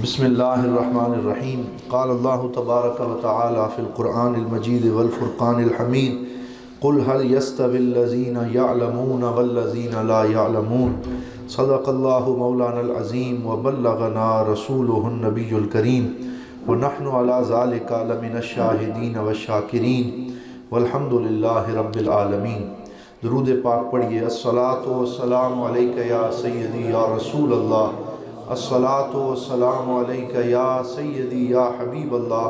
بسم اللہ الرحمن الرحیم قال اللہ تبارک و تعالی فی القرآن المجید والفرقان الحمید قل هل يستوي الذین یعلمون والذین لا یعلمون صدق اللہ مولانا العظیم وبلغنا رسولہ النبی الکریم ونحن علی ذلک لمن الشاہدین والشاکرین والحمد للہ رب العالمین۔ درود پاک پڑھیے۔ الصلاۃ والسلام علیک یا سیدی یا رسول اللہ، الصلاۃ والسلام علیک یا سیدی یا حبیب اللہ،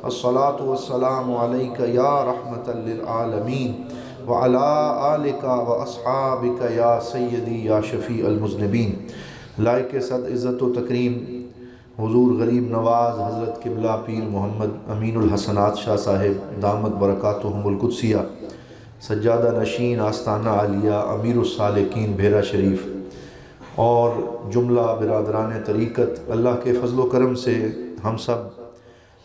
الصلاۃ والسلام علیک یا رحمۃ للعالمین وعلی آلک واصحابک یا سیدی یا شفیع المذنبین۔ لائق صد عزت و تکریم حضور غریب نواز حضرت قبلہ پیر محمد امین الحسنات شاہ صاحب دامت برکاتہم القدسیہ، سجادہ نشین آستانہ عالیہ امیر السالکین بھیرا شریف اور جملہ برادران طریقت، اللہ کے فضل و کرم سے ہم سب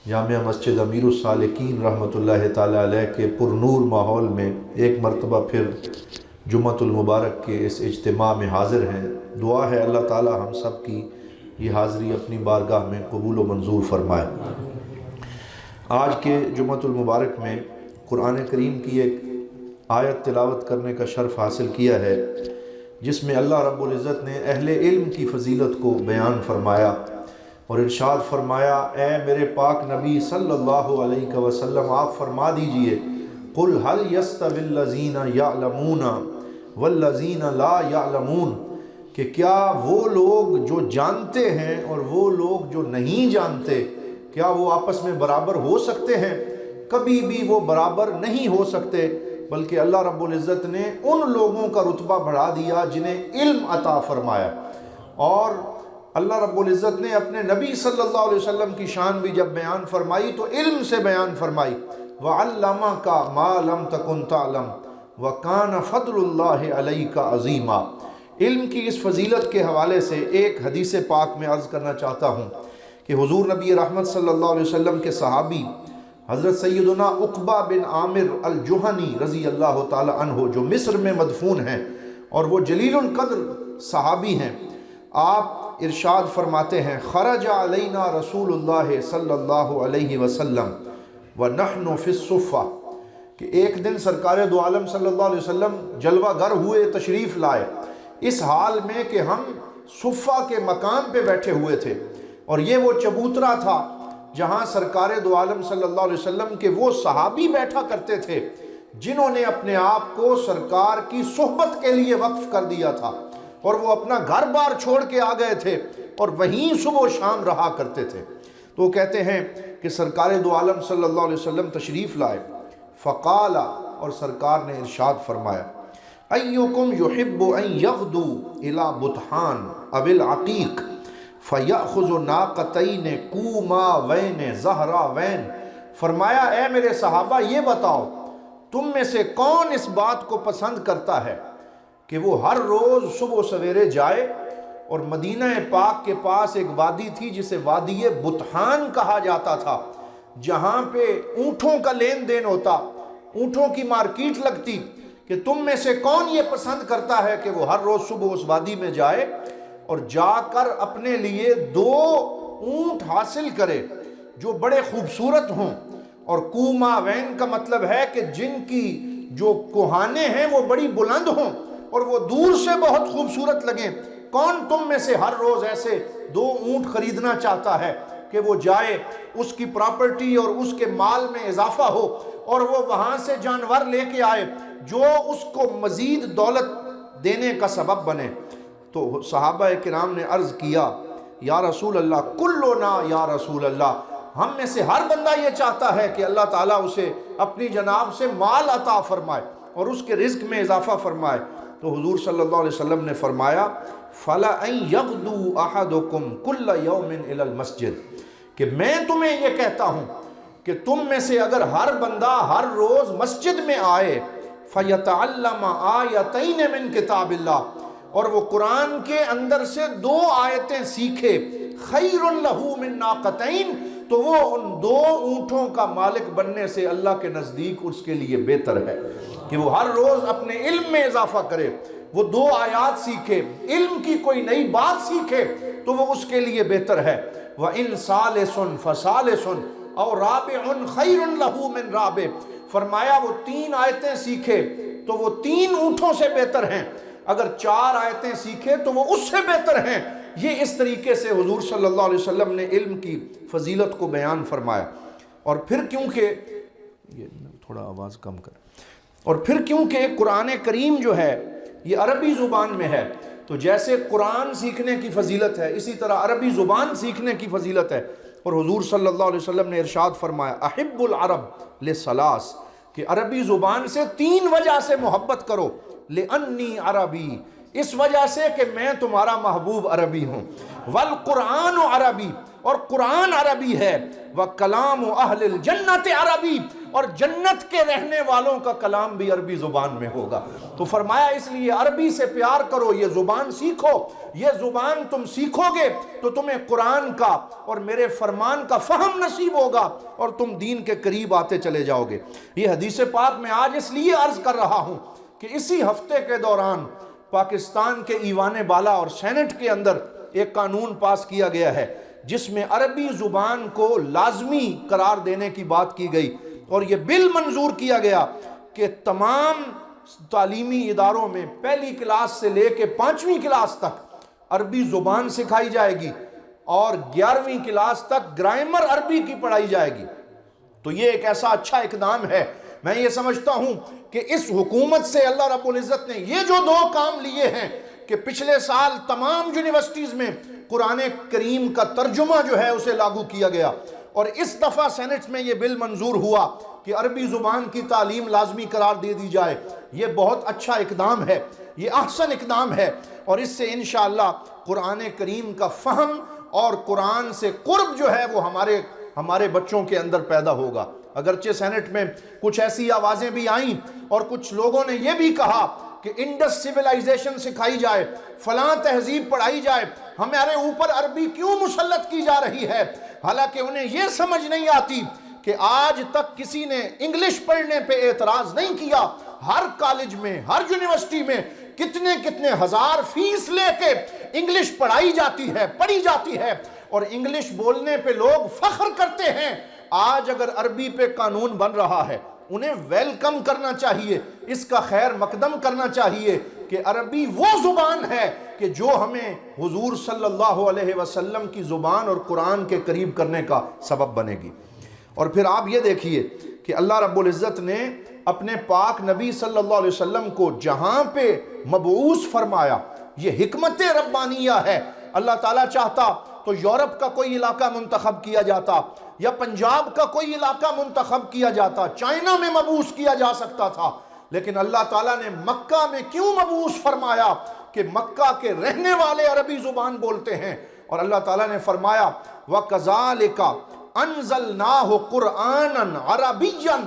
جامعہ مسجد امیر السالکین رحمۃ اللہ تعالی علیہ کے پر نور ماحول میں ایک مرتبہ پھر جمعۃ المبارک کے اس اجتماع میں حاضر ہیں۔ دعا ہے اللہ تعالی ہم سب کی یہ حاضری اپنی بارگاہ میں قبول و منظور فرمائے۔ آج کے جمعۃ المبارک میں قرآن کریم کی ایک آیت تلاوت کرنے کا شرف حاصل کیا ہے، جس میں اللہ رب العزت نے اہل علم کی فضیلت کو بیان فرمایا اور ارشاد فرمایا، اے میرے پاک نبی صلی اللہ علیہ وسلم آپ فرما دیجئے، قل هل يستوي الذین یعلمون والذین لا یعلمون، کہ کیا وہ لوگ جو جانتے ہیں اور وہ لوگ جو نہیں جانتے، کیا وہ آپس میں برابر ہو سکتے ہیں؟ کبھی بھی وہ برابر نہیں ہو سکتے، بلکہ اللہ رب العزت نے ان لوگوں کا رتبہ بڑھا دیا جنہیں علم عطا فرمایا۔ اور اللہ رب العزت نے اپنے نبی صلی اللہ علیہ وسلم کی شان بھی جب بیان فرمائی تو علم سے بیان فرمائی، وَعَلَّمَكَ مَا لَمْ تَكُنْ تَعْلَمْ وَكَانَ فَضْلُ اللَّهِ عَلَيْكَ عَظِيمًا۔ علم کی اس فضیلت کے حوالے سے ایک حدیث پاک میں عرض کرنا چاہتا ہوں کہ حضور نبی رحمت صلی اللہ علیہ وسلم کے صحابی حضرت سیدنا عقبہ بن عامر الجہنی رضی اللہ تعالی عنہ، جو مصر میں مدفون ہیں اور وہ جلیل القدر صحابی ہیں، آپ ارشاد فرماتے ہیں، خرج علینا رسول اللہ صلی اللہ علیہ وسلم ونحن فی الصفہ، کہ ایک دن سرکار دو عالم صلی اللہ علیہ وسلم جلوہ گر ہوئے، تشریف لائے، اس حال میں کہ ہم صفہ کے مقام پہ بیٹھے ہوئے تھے، اور یہ وہ چبوترا تھا جہاں سرکار دو عالم صلی اللہ علیہ وسلم کے وہ صحابی بیٹھا کرتے تھے جنہوں نے اپنے آپ کو سرکار کی صحبت کے لیے وقف کر دیا تھا، اور وہ اپنا گھر بار چھوڑ کے آ گئے تھے اور وہیں صبح و شام رہا کرتے تھے۔ تو وہ کہتے ہیں کہ سرکار دو عالم صلی اللہ علیہ وسلم تشریف لائے، فقال، اور سرکار نے ارشاد فرمایا، ایکم یحب ان یغدو الی بطحان او العقیق فَيَأْخُذُ نَاقَتَيْنِ كُومَاوَيْنِ زَهْرَاوَيْنِ، فرمایا اے میرے صحابہ یہ بتاؤ تم میں سے کون اس بات کو پسند کرتا ہے کہ وہ ہر روز صبح و سویرے جائے، اور مدینہ پاک کے پاس ایک وادی تھی جسے وادی بطحان کہا جاتا تھا، جہاں پہ اونٹوں کا لین دین ہوتا، اونٹوں کی مارکیٹ لگتی، کہ تم میں سے کون یہ پسند کرتا ہے کہ وہ ہر روز صبح اس وادی میں جائے اور جا کر اپنے لیے 2 اونٹ حاصل کرے جو بڑے خوبصورت ہوں، اور کوماوین کا مطلب ہے کہ جن کی جو کوہانے ہیں وہ بڑی بلند ہوں اور وہ دور سے بہت خوبصورت لگیں۔ کون تم میں سے ہر روز ایسے 2 اونٹ خریدنا چاہتا ہے کہ وہ جائے، اس کی پراپرٹی اور اس کے مال میں اضافہ ہو، اور وہ وہاں سے جانور لے کے آئے جو اس کو مزید دولت دینے کا سبب بنے؟ تو صحابہ کرام نے عرض کیا، یا رسول اللہ کلنا یا رسول اللہ، ہم میں سے ہر بندہ یہ چاہتا ہے کہ اللہ تعالیٰ اسے اپنی جناب سے مال عطا فرمائے اور اس کے رزق میں اضافہ فرمائے۔ تو حضور صلی اللہ علیہ وسلم نے فرمایا، فَلَأَن يَغْدُو أَحَدُكُمْ كُلَّ يَوْمٍ إِلَى الْمَسْجِدِ، کہ میں تمہیں یہ کہتا ہوں کہ تم میں سے اگر ہر بندہ ہر روز مسجد میں آئے، فَيَتَعَلَّمَ آیَتَيْنِ مِن کتاب اللہ، اور وہ قرآن کے اندر سے 2 آیتیں سیکھے، خیر لہ من ناقتین، تو وہ ان 2 اونٹوں کا مالک بننے سے اللہ کے نزدیک اس کے لیے بہتر ہے، کہ وہ ہر روز اپنے علم میں اضافہ کرے، وہ 2 آیات سیکھے، علم کی کوئی نئی بات سیکھے تو وہ اس کے لیے بہتر ہے۔ وَإِن ثَالِثٌ فَثَالِثٌ أَوْ رَابِعٌ خَيْرٌ لَهُ مِن رَابِعٍ، فرمایا وہ 3 آیتیں سیکھے تو وہ 3 اونٹوں سے بہتر ہیں، اگر 4 آیتیں سیکھے تو وہ اس سے بہتر ہیں۔ یہ اس طریقے سے حضور صلی اللہ علیہ وسلم نے علم کی فضیلت کو بیان فرمایا۔ اور پھر کیونکہ یہ تھوڑا آواز کم کر، اور پھر کیونکہ قرآن کریم جو ہے یہ عربی زبان میں ہے، تو جیسے قرآن سیکھنے کی فضیلت ہے اسی طرح عربی زبان سیکھنے کی فضیلت ہے۔ اور حضور صلی اللہ علیہ وسلم نے ارشاد فرمایا احب العرب لثلاث، کہ عربی زبان سے 3 وجہ سے محبت کرو، لأنی عربی، اس وجہ سے کہ میں تمہارا محبوب عربی ہوں، والقرآن عربی، اور قرآن عربی ہے، وکلام اہل الجنت عربی، اور جنت کے رہنے والوں کا کلام بھی عربی زبان میں ہوگا۔ تو فرمایا اس لیے عربی سے پیار کرو، یہ زبان سیکھو، یہ زبان تم سیکھو گے تو تمہیں قرآن کا اور میرے فرمان کا فہم نصیب ہوگا اور تم دین کے قریب آتے چلے جاؤ گے۔ یہ حدیث پاک میں آج اس لیے عرض کر رہا ہوں کہ اسی ہفتے کے دوران پاکستان کے ایوان بالا اور سینٹ کے اندر ایک قانون پاس کیا گیا ہے جس میں عربی زبان کو لازمی قرار دینے کی بات کی گئی، اور یہ بل منظور کیا گیا کہ تمام تعلیمی اداروں میں 1 کلاس سے لے کے 5ویں کلاس تک عربی زبان سکھائی جائے گی، اور 11ویں کلاس تک گرامر عربی کی پڑھائی جائے گی۔ تو یہ ایک ایسا اچھا اقدام ہے۔ میں یہ سمجھتا ہوں کہ اس حکومت سے اللہ رب العزت نے یہ جو 2 کام لیے ہیں کہ پچھلے سال تمام یونیورسٹیز میں قرآن کریم کا ترجمہ جو ہے اسے لاگو کیا گیا، اور اس دفعہ سینٹ میں یہ بل منظور ہوا کہ عربی زبان کی تعلیم لازمی قرار دے دی جائے، یہ بہت اچھا اقدام ہے، یہ احسن اقدام ہے، اور اس سے انشاءاللہ قرآن کریم کا فہم اور قرآن سے قرب جو ہے وہ ہمارے بچوں کے اندر پیدا ہوگا۔ اگرچہ سینٹ میں کچھ ایسی آوازیں بھی آئیں اور کچھ لوگوں نے یہ بھی کہا کہ انڈس سیولائزیشن سکھائی جائے، فلاں تہذیب پڑھائی جائے، ہمارے اوپر عربی کیوں مسلط کی جا رہی ہے، حالانکہ انہیں یہ سمجھ نہیں آتی کہ آج تک کسی نے انگلش پڑھنے پہ اعتراض نہیں کیا۔ ہر کالج میں، ہر یونیورسٹی میں کتنے ہزار فیس لے کے انگلش پڑھی جاتی ہے، اور انگلش بولنے پہ لوگ فخر کرتے ہیں۔ آج اگر عربی پہ قانون بن رہا ہے، انہیں ویلکم کرنا چاہیے، اس کا خیر مقدم کرنا چاہیے کہ عربی وہ زبان ہے کہ جو ہمیں حضور صلی اللہ علیہ وسلم کی زبان اور قرآن کے قریب کرنے کا سبب بنے گی۔ اور پھر آپ یہ دیکھیے کہ اللہ رب العزت نے اپنے پاک نبی صلی اللہ علیہ وسلم کو جہاں پہ مبعوث فرمایا، یہ حکمت ربانیہ ہے۔ اللہ تعالیٰ چاہتا تو یورپ کا کوئی علاقہ منتخب کیا جاتا، یا پنجاب کا کوئی علاقہ منتخب کیا جاتا، چائنا میں مبعوث کیا جا سکتا تھا، لیکن اللہ تعالیٰ نے مکہ میں کیوں مبعوث فرمایا کہ مکہ کے رہنے والے عربی زبان بولتے ہیں، اور اللہ تعالیٰ نے فرمایا وَكَذَلِكَ أَنزَلْنَاهُ قُرْآنًا عَرَبِيًّا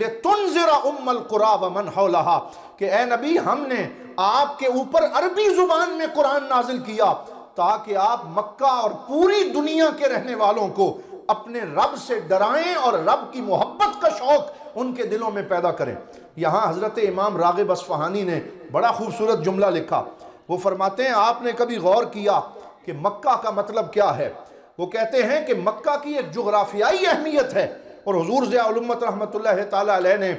لِتُنذِرَ أُمَّ الْقُرَىٰ وَمَنْ حَوْلَهَا، کہ اے نبی ہم نے آپ کے اوپر عربی زبان میں قرآن نازل کیا تاکہ آپ مکہ اور پوری دنیا کے رہنے والوں کو اپنے رب سے ڈرائیں اور رب کی محبت کا شوق ان کے دلوں میں پیدا کریں۔ یہاں حضرت امام راغب اصفہانی نے بڑا خوبصورت جملہ لکھا، وہ فرماتے ہیں آپ نے کبھی غور کیا کہ مکہ کا مطلب کیا ہے؟ وہ کہتے ہیں کہ مکہ کی ایک جغرافیائی اہمیت ہے، اور حضور ضیاء الامت رحمۃ اللہ تعالیٰ علیہ نے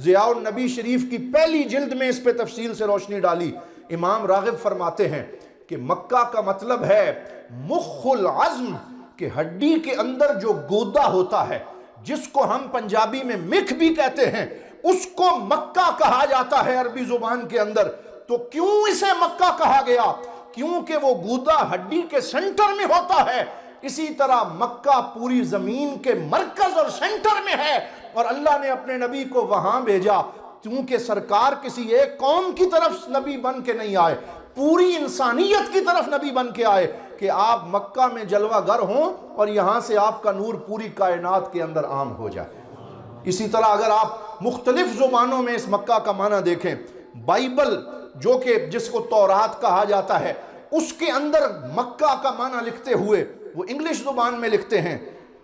ضیاء النبی شریف کی پہلی جلد میں اس پہ تفصیل سے روشنی ڈالی۔ امام راغب فرماتے ہیں کہ مکہ کا مطلب ہے مخ العظم، کہ ہڈی کے اندر جو گودا ہوتا ہے، جس کو ہم پنجابی میں مکھ بھی کہتے ہیں، اس کو مکہ کہا جاتا ہے عربی زبان کے اندر۔ تو کیوں اسے مکہ کہا گیا؟ کیونکہ وہ گودا ہڈی کے سنٹر میں ہوتا ہے۔ اسی طرح مکہ پوری زمین کے مرکز اور سنٹر میں ہے، اور اللہ نے اپنے نبی کو وہاں بھیجا کیونکہ سرکار کسی ایک قوم کی طرف نبی بن کے نہیں آئے، پوری انسانیت کی طرف نبی بن کے آئے کہ آپ مکہ میں جلوہ گر ہوں اور یہاں سے آپ کا نور پوری کائنات کے اندر عام ہو جائے۔ اسی طرح اگر آپ مختلف زبانوں میں اس مکہ کا معنی دیکھیں، بائبل جو کہ جس کو تورات کہا جاتا ہے، اس کے اندر مکہ کا معنی لکھتے ہوئے وہ انگلش زبان میں لکھتے ہیں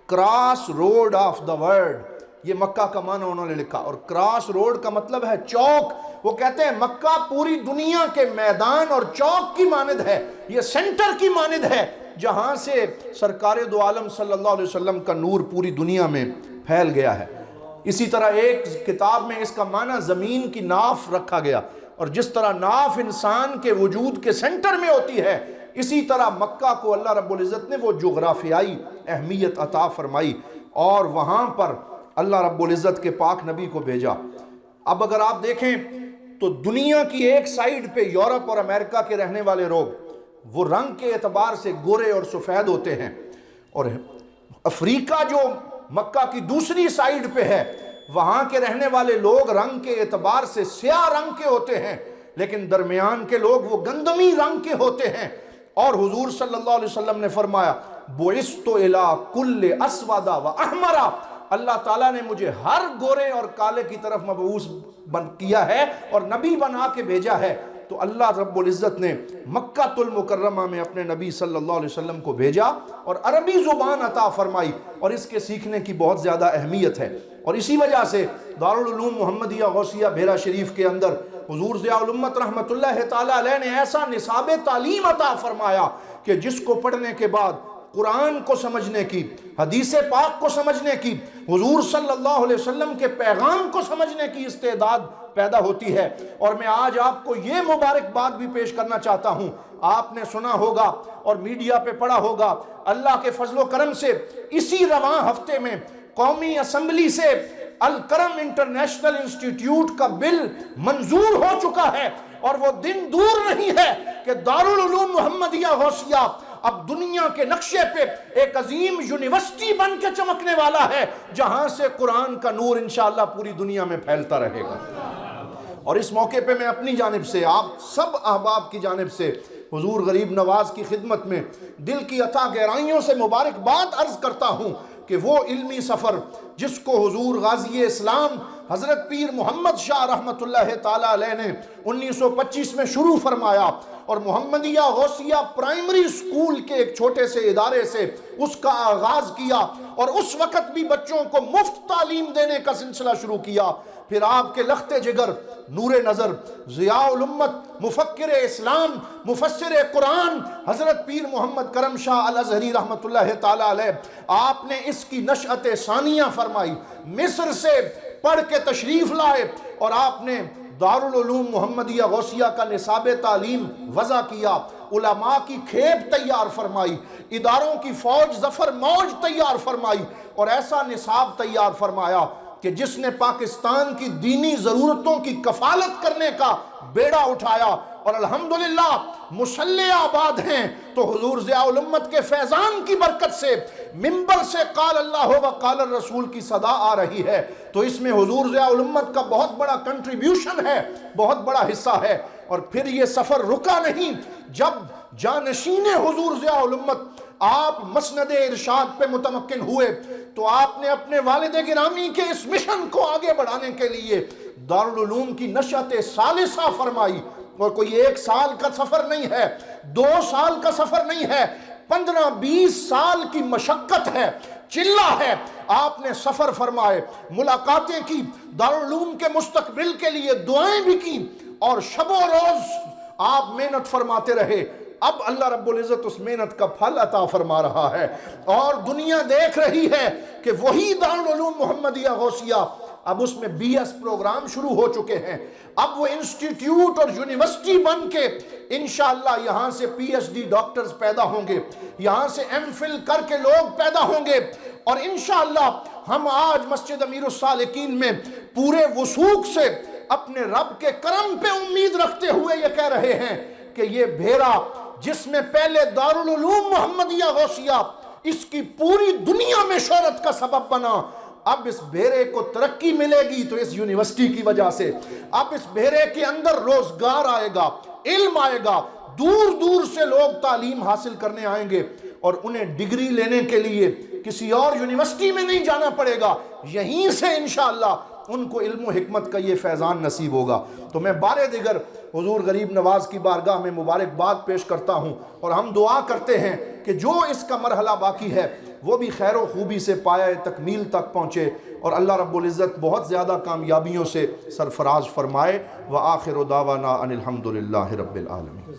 cross road of the world, یہ مکہ کا معنی انہوں نے لکھا۔ اور کراس روڈ کا مطلب ہے چوک، وہ کہتے ہیں مکہ پوری دنیا کے میدان اور چوک کی مانند ہے، یہ سینٹر کی مانند ہے، جہاں سے سرکار دو عالم صلی اللہ علیہ وسلم کا نور پوری دنیا میں پھیل گیا ہے۔ اسی طرح ایک کتاب میں اس کا معنی زمین کی ناف رکھا گیا، اور جس طرح ناف انسان کے وجود کے سینٹر میں ہوتی ہے، اسی طرح مکہ کو اللہ رب العزت نے وہ جغرافیائی اہمیت عطا فرمائی، اور وہاں پر اللہ رب العزت کے پاک نبی کو بھیجا۔ اب اگر آپ دیکھیں تو دنیا کی ایک سائیڈ پہ یورپ اور امریکہ کے رہنے والے لوگ وہ رنگ کے اعتبار سے گورے اور سفید ہوتے ہیں، اور افریقہ جو مکہ کی دوسری سائیڈ پہ ہے وہاں کے رہنے والے لوگ رنگ کے اعتبار سے سیاہ رنگ کے ہوتے ہیں، لیکن درمیان کے لوگ وہ گندمی رنگ کے ہوتے ہیں۔ اور حضور صلی اللہ علیہ وسلم نے فرمایا بعثت الی کل اسود و احمر، اللہ تعالیٰ نے مجھے ہر گورے اور کالے کی طرف مبعوث کیا ہے اور نبی بنا کے بھیجا ہے۔ تو اللہ رب العزت نے مکہ المکرمہ میں اپنے نبی صلی اللہ علیہ وسلم کو بھیجا اور عربی زبان عطا فرمائی، اور اس کے سیکھنے کی بہت زیادہ اہمیت ہے۔ اور اسی وجہ سے دارالعلوم محمدیہ غوثیہ بھیرا شریف کے اندر حضور ضیاء الامت رحمۃ اللہ تعالیٰ علیہ نے ایسا نصاب تعلیم عطا فرمایا کہ جس کو پڑھنے کے بعد قرآن کو سمجھنے کی، حدیث پاک کو سمجھنے کی، حضور صلی اللہ علیہ وسلم کے پیغام کو سمجھنے کی استعداد پیدا ہوتی ہے۔ اور میں آج آپ کو یہ مبارکباد بھی پیش کرنا چاہتا ہوں، آپ نے سنا ہوگا اور میڈیا پہ پڑھا ہوگا، اللہ کے فضل و کرم سے اسی رواں ہفتے میں قومی اسمبلی سے الکرم انٹرنیشنل انسٹیٹیوٹ کا بل منظور ہو چکا ہے، اور وہ دن دور نہیں ہے کہ دارالعلوم محمدیہ غوثیہ اب دنیا کے نقشے پہ ایک عظیم یونیورسٹی بن کے چمکنے والا ہے، جہاں سے قرآن کا نور انشاءاللہ پوری دنیا میں پھیلتا رہے گا۔ اور اس موقع پہ میں اپنی جانب سے، آپ سب احباب کی جانب سے حضور غریب نواز کی خدمت میں دل کی عطا گہرائیوں سے مبارکباد عرض کرتا ہوں کہ وہ علمی سفر جس کو حضور غازی اسلام حضرت پیر محمد شاہ رحمۃ اللہ تعالیٰ علیہ نے 1925 میں شروع فرمایا، اور محمدیہ غوثیہ پرائمری سکول کے ایک چھوٹے سے ادارے سے اس کا آغاز کیا، اور اس وقت بھی بچوں کو مفت تعلیم دینے کا سلسلہ شروع کیا۔ پھر آپ کے لخت جگر، نور نظر، ضیاء الامت، مفکر اسلام، مفسر قرآن حضرت پیر محمد کرم شاہ الازہری رحمۃ اللہ تعالیٰ علیہ، آپ نے اس کی نشأت ثانیہ فرمائی، مصر سے پڑھ کے تشریف لائے، اور آپ نے دارالعلوم محمدیہ غوثیہ کا نصاب تعلیم وضع کیا، علماء کی کھیپ تیار فرمائی، اداروں کی فوج ظفر موج تیار فرمائی، اور ایسا نصاب تیار فرمایا کہ جس نے پاکستان کی دینی ضرورتوں کی کفالت کرنے کا بیڑا اٹھایا، اور الحمدللہ مسلح آباد ہیں تو حضور ضیاء الامت کے فیضان کی برکت سے منبر سے قال اللہ و قال الرسول کی صدا آ رہی ہے۔ تو اس میں حضور ضیاء الامت کا بہت بڑا کنٹریبیوشن ہے، بہت بڑا حصہ ہے۔ اور پھر یہ سفر رکا نہیں، جب جانشین حضور ضیاء الامت آپ مسند ارشاد پہ متمکن ہوئے تو آپ نے اپنے والد گرامی کے اس مشن کو آگے بڑھانے کے لیے دارالعلوم کی نشأت ثالثہ فرمائی، اور کوئی 1 سال کا سفر نہیں ہے، 2 سال کا سفر نہیں ہے، 15-20 سال کی مشقت ہے، چلہ ہے۔ آپ نے سفر فرمائے، ملاقاتیں کی، دارالعلوم کے مستقبل کے لیے دعائیں بھی کی، اور شب و روز آپ محنت فرماتے رہے۔ اب اللہ رب العزت اس محنت کا پھل عطا فرما رہا ہے، اور دنیا دیکھ رہی ہے کہ وہی دارالعلوم محمدیہ غوثیہ اب اس میں BS پروگرام شروع ہو چکے ہیں، اب وہ انسٹیٹیوٹ اور یونیورسٹی بن کے انشاءاللہ یہاں سے PhD ڈاکٹرز پیدا ہوں گے، یہاں سے MPhil کر کے لوگ پیدا ہوں گے، اور انشاءاللہ ہم آج مسجد امیر السالکین میں پورے وثوق سے اپنے رب کے کرم پہ امید رکھتے ہوئے یہ کہہ رہے ہیں کہ یہ بھیرا جس میں پہلے دارالعلوم محمدیہ غوثیہ اس کی پوری دنیا میں شہرت کا سبب بنا، اب اس بھیرے کو ترقی ملے گی تو اس یونیورسٹی کی وجہ سے، اب اس بھیرے کے اندر روزگار آئے گا، علم آئے گا، دور دور سے لوگ تعلیم حاصل کرنے آئیں گے، اور انہیں ڈگری لینے کے لیے کسی اور یونیورسٹی میں نہیں جانا پڑے گا، یہیں سے انشاءاللہ ان کو علم و حکمت کا یہ فیضان نصیب ہوگا۔ تو میں بارے دیگر حضور غریب نواز کی بارگاہ میں مبارکباد پیش کرتا ہوں، اور ہم دعا کرتے ہیں کہ جو اس کا مرحلہ باقی ہے وہ بھی خیر و خوبی سے پایہ تکمیل تک پہنچے، اور اللہ رب العزت بہت زیادہ کامیابیوں سے سرفراز فرمائے۔ وآخر دعوانا ان الحمدللہ رب العالمین۔